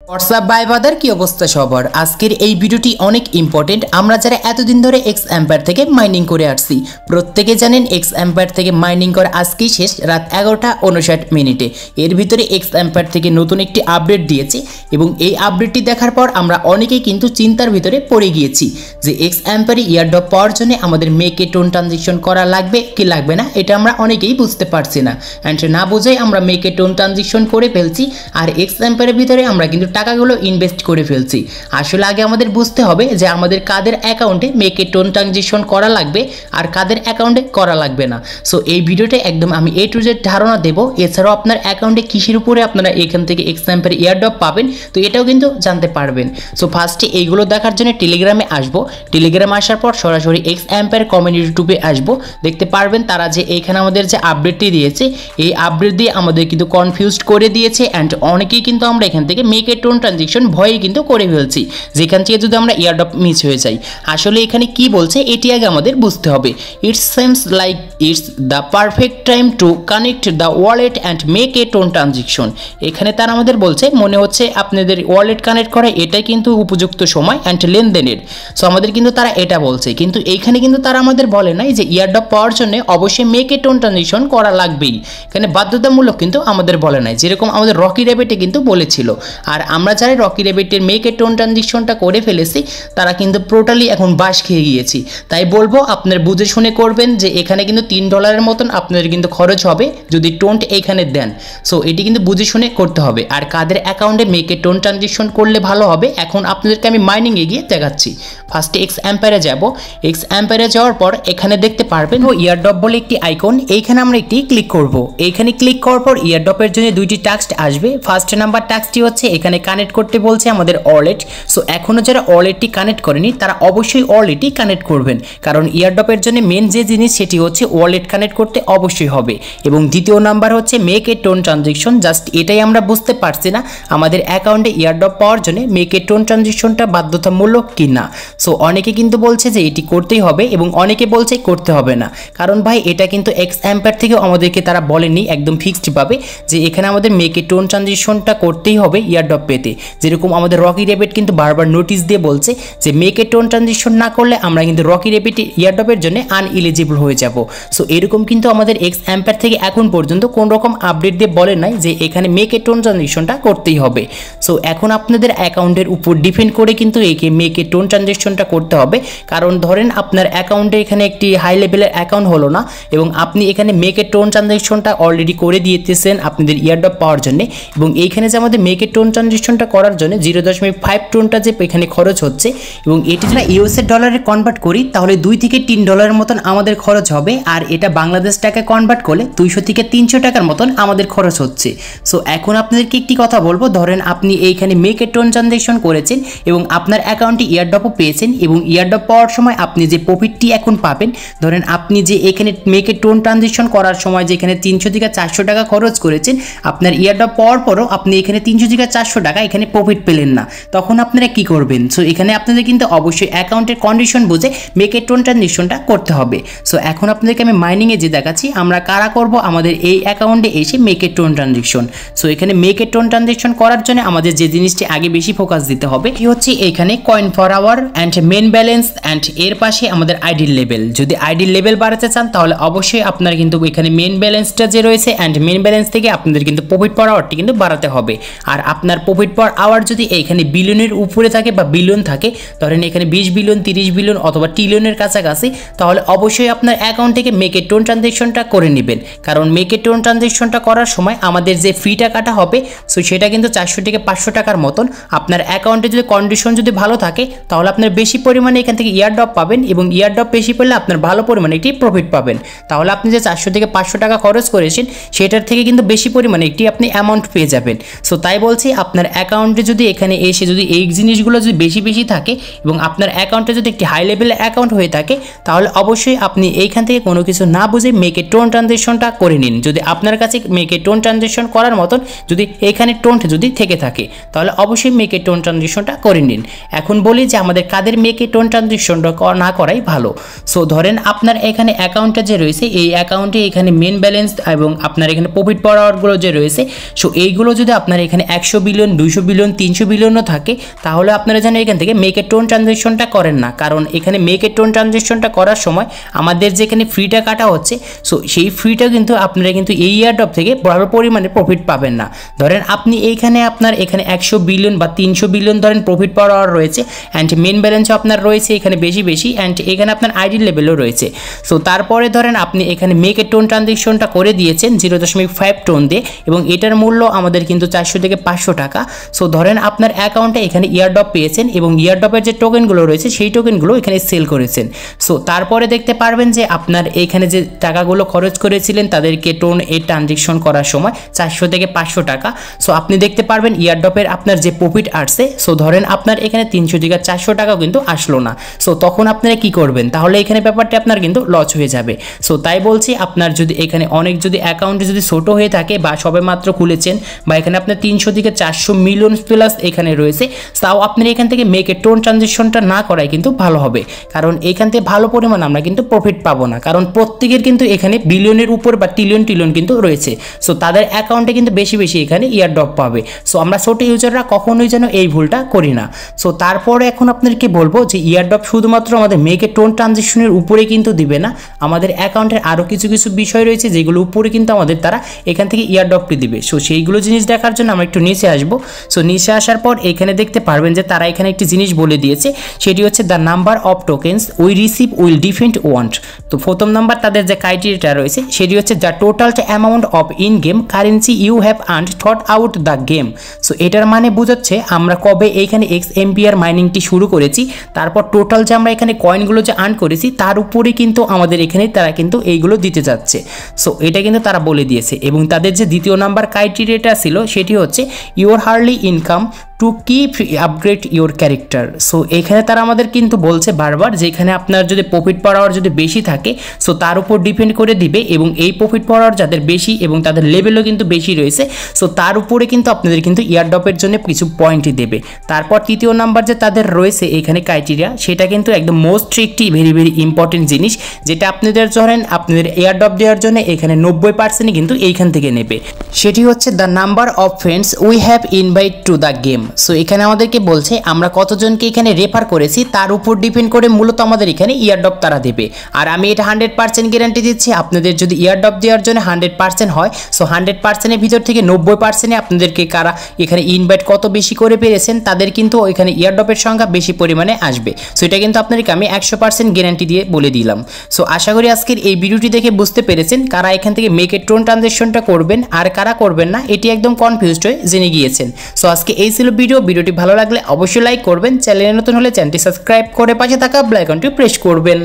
WhatsApp by বাদার কি অবস্থা সবার। আজকের এই ভিডিওটি অনেক ইম্পর্টেন্ট। আমরা যারা এতদিন ধরে এক্স অ্যাম্পায়ার থেকে মাইনিং করে আসছি প্রত্যেকে জানেন এক্স অ্যাম্পায়ার থেকে মাইনিং করা আজকেই শেষ, রাত 11:59। এর ভিতরে এক্স অ্যাম্পায়ার থেকে নতুন একটি আপডেট দিয়েছে এবং এই আপডেটটি দেখার পর আমরা অনেকেই কিন্তু চিন্তার ভিতরে পড়ে গিয়েছি যে এক্স অ্যাম্পায়ারে ইয়ারড্রপ পাওয়ার জন্য আমাদের মেকে টোন ট্রানজেকশন করা লাগবে কি লাগবে না, এটা আমরা অনেকেই বুঝতে পারছি না। অ্যান্ড না বুঝেই আমরা মেকে টোন ট্রানজেকশন করে ফেলছি আর এক্স অ্যাম্পায়ারের ভিতরে আমরা কিন্তু টাকাগুলো ইনভেস্ট করে ফেলছি। আসলে আগে আমাদের বুঝতে হবে যে আমাদের কাদের অ্যাকাউন্টে মেকে টোন ট্রানজেকশন করা লাগবে আর কাদের অ্যাকাউন্টে করা লাগবে না। সো এই ভিডিওতে একদম আমি A to Z ধারণা দেবো। এছাড়াও আপনার অ্যাকাউন্টে কিসের উপরে আপনারা এখান থেকে এক্স অ্যাম্পায়ার ইয়ারড্রপ পাবেন তো এটাও কিন্তু জানতে পারবেন। সো ফার্স্টে এইগুলো দেখার জন্য টেলিগ্রামে আসবো। টেলিগ্রামে আসার পর সরাসরি এক্স অ্যাম্পায়ার কমিউনিটি ইউটিউবে আসবো। দেখতে পারবেন তারা যে এইখানে আমাদের যে আপডেটটি দিয়েছে এই আপডেট দিয়ে আমাদের কিন্তু কনফিউজড করে দিয়েছে। অ্যান্ড অনেকেই কিন্তু আমরা এখান থেকে মেকে টোন ট্রানজেকশন ভয়ে কিন্তু করে ফেলছি যেখান থেকে যদি আমরা ইয়ারড্রপ মিস হয়ে যাই। আসলে এখানে কি বলছে এটি আগে আমাদের বুঝতে হবে। It's সেমস like it's the perfect time to connect the wallet and make a tone transaction. এখানে তারা আমাদের বলছে মনে হচ্ছে আপনাদের ওয়ালেট কানেক্ট করা এটাই কিন্তু উপযুক্ত সময় অ্যান্ড লেনদেনের। সো আমাদের কিন্তু তারা এটা বলছে, কিন্তু এইখানে কিন্তু তারা আমাদের বলে নাই যে ইয়ারড্রপ পাওয়ার জন্য অবশ্যই মেক এ টোন ট্রানজেকশন করা লাগবেই। এখানে বাধ্যতামূলক কিন্তু আমাদের বলে নাই, যেরকম আমাদের রকি র্যাবিটে কিন্তু বলেছিল। আর আমরা যারা রকি র্যাবিটের মেক এ টোন ট্রানজেকশনটা করে ফেলেছি তারা কিন্তু টোটালি এখন বাস খেয়ে গিয়েছি। তাই বলবো আপনার বুঝে শুনে করবেন যে এখানে কিন্তু $3 মতন আপনাদের কিন্তু খরচ হবে যদি টোন্ট এইখানে দেন। সো এটি কিন্তু বুঝে শুনে করতে হবে। আর কাদের অ্যাকাউন্টে মেক এ টোন ট্রানজেকশন করলে ভালো হবে এখন আপনাদেরকে আমি মাইনিংয়ে গিয়ে দেখাচ্ছি। ফার্স্টে এক্স অ্যাম্পায়ারে যাব। এক্স অ্যাম্পায়ারে যাওয়ার পর এখানে দেখতে পারবেন ইয়ারড্রপ বলে একটি আইকন, এইখানে আমরা একটি ক্লিক করব। এইখানে ক্লিক করার পর ইয়ারড্রপের জন্য দুইটি টাস্ক আসবে। ফার্স্ট নাম্বার টাস্কটি হচ্ছে এখানে কানেক্ট করতে বলছে আমাদের ওয়ালেট। সো এখনও যারা ওয়ালেটটি কানেক্ট করেনি তারা অবশ্যই ওয়ালেটটি কানেক্ট করবেন, কারণ ইয়ারড্রপের জন্য মেন যে জিনিস সেটি হচ্ছে ওয়ালেট কানেক্ট করতে অবশ্যই হবে। এবং দ্বিতীয় নাম্বার হচ্ছে make a tone transaction. Just এটাই আমরা বুঝতে পারছি না আমাদের অ্যাকাউন্টে ইয়ারড্রপ পাওয়ার জন্য মেক এ টোন ট্রানজেকশনটা বাধ্যতামূলক কি না। সো অনেকে কিন্তু বলছে যে এটি করতেই হবে এবং অনেকে বলছে করতে হবে না, কারণ ভাই এটা কিন্তু এক্স অ্যাম্পায়ার থেকেও আমাদেরকে তারা বলেনি একদম ফিক্সডভাবে যে এখানে আমাদের মেক এ টোন ট্রানজেকশনটা করতেই হবে ইয়ারড্রপ পেতে। যেরকম আমাদের রকি র্যাবিট কিন্তু বারবার নোটিশ দিয়ে বলছে যে মেক এ টোন ট্রানজেকশন না করলে আমরা কিন্তু রকি র্যাবিট ইয়ারড্রপের জন্য আনএলিজিবল হয়ে যাব। সো এরকম কিন্তু আমাদের এক্স অ্যাম্পায়ার থেকে এখন পর্যন্ত কোন রকম আপডেট দিয়ে বলে নাই যে এখানে মেক এ টোন ট্রানজেকশনটা করতেই হবে। সো এখন আপনাদের অ্যাকাউন্টের উপর ডিপেন্ড করে কিন্তু এই মেক এ টোন ট্রানজেকশনটা করতে হবে। কারণ ধরেন আপনার অ্যাকাউন্টে এখানে একটি হাই লেভেলের অ্যাকাউন্ট হলো না এবং আপনি এখানে মেক এ টোন ট্রানজেকশনটা অলরেডি করে দিয়েছেন আপনাদের ইয়ারড্রপ পাওয়ার জন্য। এবং এইখানে যে আমাদের মেক এ টোন ট্রানজেকশনটা করার জন্য 0.5 টোনটা যে এখানে খরচ হচ্ছে এবং এটি যারা ইউএসএ ডলারে কনভার্ট করি তাহলে $2 থেকে $3 মতন আমাদের খরচ হবে। আর এটা বাংলাদেশ টাকায় কনভার্ট করলে 200 থেকে 300 টাকার মতন আমাদের খরচ হচ্ছে। সো এখন আপনাদেরকে একটি কথা বলবো, ধরেন আপনি এইখানে মেক এ টোন ট্রানজেকশন করেছেন এবং আপনার অ্যাকাউন্টে ইয়ারড্রপও পেয়েছেন এবং ইয়ারড্রপ পাওয়ার সময় আপনি যে প্রফিটটি এখন পাবেন, ধরেন আপনি যে এখানে মেক এ টোন ট্রানজেকশন করার সময় যেখানে 300 থেকে 400 টাকা খরচ করেছেন আপনার ইয়ারড্রপ পাওয়ার পরও আপনি এখানে 300 থেকে 400 টাকা এখানে প্রফিট পেলেন না, তখন আপনারা কি করবেন? সো এখানে আপনাদের কিন্তু অবশ্যই অ্যাকাউন্টের কন্ডিশন বুঝে মেক এ টোন ট্রানজেকশনটা করতে হবে। সো এখন আপনাদেরকে আমি মাইনিংয়ে যে দেখাচ্ছি আমরা কারা করব আমাদের এই অ্যাকাউন্টে এসে make a tone transaction. So এখানে মেক এ টোন ট্রানজেকশন করার জন্য আমাদের যে জিনিসটি আগে বেশি ফোকাস দিতে হবে কি হচ্ছে এখানে coin for our and main balance and এর পাশে আমাদের আইডির লেভেল। যদি আইডির লেভেল বাড়াতে চান তাহলে অবশ্যই আপনার কিন্তু এখানে মেন ব্যালেন্সটা যে রয়েছে অ্যান্ড মেন ব্যালেন্স থেকে আপনাদের কিন্তু প্রফিট পার আওয়ারটি কিন্তু বাড়াতে হবে। আর আপনার প্রফিট পার আওয়ার যদি এইখানে বিলিয়নের উপরে থাকে বা বিলিয়ন থাকে, ধরেন এখানে 20 বিলিয়ন 30 বিলিয়ন অথবা ট্রিলিয়নের কাছাকাছি, তাহলে অবশ্যই আপনার অ্যাকাউন্ট থেকে মেক এ টোন ট্রানজেকশনটা করে নেবেন। কারণ মেক এ টোন ট্রানজেকশনটা করার সময় আমাদের যে ফিটা কাটা হবে সো সেটা কিন্তু 400 থেকে 500 টাকার মতন। আপনার অ্যাকাউন্টে যদি কন্ডিশন যদি ভালো থাকে তাহলে আপনার বেশি পরিমাণে এখান থেকে ইয়ারড্রপ পাবেন এবং ইয়ারড্রপ বেশি পেলে আপনার ভালো পরিমাণে একটি প্রফিট পাবেন। তাহলে আপনি যে 400 থেকে 500 টাকা খরচ করেছেন সেটার থেকে কিন্তু বেশি পরিমাণে একটি আপনি অ্যামাউন্ট পেয়ে যাবেন। সো তাই বলছি আপনার অ্যাকাউন্টে যদি এখানে এসে যদি এই জিনিসগুলো যদি বেশি থাকে এবং আপনার অ্যাকাউন্টে যদি একটি হাই লেভেলের অ্যাকাউন্ট হয়ে থাকে তাহলে অবশ্যই আপনি এইখান থেকে কোনো কিছু না বুঝে মেক এ টোন ট্রানজেকশনটা করে নিন। যদি আপনার কাছে মেক এ টোন ট্রানজেকশন করার মতন যদি এখানে টোন্ট যদি থেকে থাকে তাহলে অবশ্যই মেক এ টোন ট্রানজেকশনটা করে নিন। এখন বলি যে আমাদের কাদের মেক এ টোন ট্রানজেকশনটা না করাই ভালো। সো ধরেন আপনার এখানে অ্যাকাউন্টটা যে রয়েছে এই অ্যাকাউন্টে এখানে মেন ব্যালেন্স এবং আপনার এখানে প্রফিট পাওয়ারগুলো যে রয়েছে সো এইগুলো যদি আপনার এখানে 100 বিলিয়ন বিলিয়ন 200 বিলিয়ন 300 বিলিয়নও থাকে, তাহলে আপনারা যেন এখান থেকে মেক এ টোন ট্রানজ্যাকশনটা করেন না। কারণ এখানে মেক এ টোন ট্রানজ্যাকশনটা করার সময় আমাদের যেখানে ফ্রিটা কাটা হচ্ছে, সো সেই ফ্রিটা কিন্তু আপনারা কিন্তু এই এয়ারড্রপ থেকে বড় পরিমাণে প্রফিট পাবেন না। ধরেন আপনি এইখানে আপনার এখানে 100 বিলিয়ন বা 300 বিলিয়ন ধরেন প্রফিট পাওয়ার রয়েছে, অ্যান্ড মেন ব্যালেন্সও আপনার রয়েছে এখানে বেশি, অ্যান্ড এখানে আপনার আইডি লেভেলও রয়েছে। সো তারপরে ধরেন আপনি এখানে মেক এ টোন ট্রানজ্যাকশনটা করে দিয়েছেন 0.5 টোন দিয়ে, এবং এটার মূল্য আমাদের কিন্তু 400 থেকে 500 টাকা। সো ধরেন আপনার অ্যাকাউন্টে এখানে ইয়ারড্রপ পেয়েছেন এবং ইয়ারড্রপের যে টোকেনগুলো রয়েছে সেই টোকেনগুলো এখানে সেল করেছেন। সো তারপরে দেখতে পারবেন যে আপনার এখানে যে টাকাগুলো খরচ করেছিলেন তাদেরকে টোন এ ট্রানজ্যাকশন করার সময় 400 থেকে 500 টাকা। সো আপনি দেখতে পারবেন ইয়ারড্রপের আপনার যে প্রফিট আসছে, সো ধরেন আপনার এখানে 300 থেকে 400 টাকাও কিন্তু আসলো না। সো তখন আপনারা কি করবেন, তাহলে এখানে ব্যাপারটা আপনার কিন্তু লস হয়ে যাবে। সো তাই বলছি, আপনার যদি এখানে অনেক যদি অ্যাকাউন্টে যদি ছোট হয়ে থাকে বা সবে মাত্র খুলেছেন, বা এখানে আপনার 300 থেকে 400 মিলিয়ন প্লাস এখানে রয়েছে, তাও আপনি এখান থেকে মেক এ টোন ট্রানজ্যাকশনটা না করাই কিন্তু ভালো হবে। কারণ এখান থেকে ভালো পরিমাণ আমরা কিন্তু প্রফিট পাবো না, কারণ প্রত্যেকের কিন্তু এখানে বিলিয়নের উপর বা ট্রিলিয়ন কিন্তু রয়েছে। সো তাদের অ্যাকাউন্টে কিন্তু বেশি এখানে ইয়ারড্রপ পাবে। সো আমরা ছোট ইউজাররা কখনোই যেন এই ভুলটা করি না। সো তারপরে এখন আপনাদেরকে বলবো যে ইয়ারড্রপ শুধুমাত্র আমাদের মেক এ টোন ট্রানজ্যাকশনের উপরে কিন্তু দিবে না, আমাদের অ্যাকাউন্টের আরও কিছু বিষয় রয়েছে যেগুলো উপরে কিন্তু আমাদের তারা এখান থেকে ইয়ারড্রপটি দিবে। সো সেইগুলো জিনিস দেখার জন্য আমরা একটু নিচে আসবো। সো নিচে আসার পর এখানে দেখতে পারবেন যে তারা এখানে একটি জিনিস বলে দিয়েছে, সেটি হচ্ছে the number of tokens we receive will depend on. তো প্রথম নাম্বার তাদের যে ক্রাইটেরিয়াটা রয়েছে সেটি হচ্ছে the total amount of in game currency you have earned থট আউট দ্য গেম। সো এটার মানে বোঝাচ্ছে আমরা কবে এইখানে XMPR মাইনিংটি শুরু করেছি, তারপর টোটাল যে আমরা এখানে কয়েনগুলো যে আর্ন করেছি তার উপরে কিন্তু আমাদের এখানে তারা কিন্তু এইগুলো দিতে যাচ্ছে। সো এটা কিন্তু তারা বলে দিয়েছে। এবং তাদের যে দ্বিতীয় নাম্বার ক্রাইটেরিয়াটা ছিল সেটি হচ্ছে your hourly income to keep upgrade your character. So এখানে তারা আমাদের কিন্তু বলছে বারবার যে এখানে আপনার যদি প্রফিট পাওয়ার যদি বেশি থাকে, সো তার উপর ডিপেন্ড করে দিবে, এবং এই প্রফিট পাওয়ার যাদের বেশি এবং তাদের লেভেলও কিন্তু বেশি রয়েছে, সো তার উপরে কিন্তু আপনাদের কিন্তু ইয়ারড্রপের জন্য কিছু পয়েন্টই দেবে। তারপর তৃতীয় নাম্বার যে তাদের রয়েছে এখানে ক্রাইটেরিয়া, সেটা কিন্তু একদম মোস্ট একটি ভেরি ইম্পর্টেন্ট জিনিস, যেটা আপনাদের ধরেন আপনাদের ইয়ারড্রপ দেওয়ার জন্য এখানে 90% কিন্তু এইখান থেকে নেবে। সেটি হচ্ছে the number of friends we have invite to the game. So এখানে আমাদেরকে বলছে আমরা কতজনকে এখানে রেফার করেছি তার উপর ডিপেন্ড করে মূলত আমাদের এখানে ইয়ারড্রপ তারা দেবে। আর আমি এটা 100% গ্যারান্টি দিচ্ছি, আপনাদের যদি ইয়ারড্রপ দেওয়ার জন্য 100% হয়, সো 100%-এর ভিতর থেকে 90%-এ আপনাদেরকে কারা এখানে ইনভাইট কত বেশি করে পেরেছেন তাদের কিন্তু এখানে ইয়ারড্রপের সংখ্যা বেশি পরিমাণে আসবে। সো এটা কিন্তু আপনাদেরকে আমি 100% গ্যারান্টি দিয়ে বলে দিলাম। সো আশা করি আজকের এই ভিডিওটি দেখে বুঝতে পেরেছেন কারা এখান থেকে মেক এ টোন ট্রানজ্যাকশনটা করবেন আর কারা করবেন না, এটি একদম কনফিউজড হয়ে জেনে গিয়েছেন। সো আজকে এই ছিল ভিডিওটি ভালো লাগলে অবশ্যই লাইক করবেন, চ্যানেলে নতুন হলে চ্যানেলটি সাবস্ক্রাইব করে পাশে থাকা বেল আইকনটি প্রেস করবেন।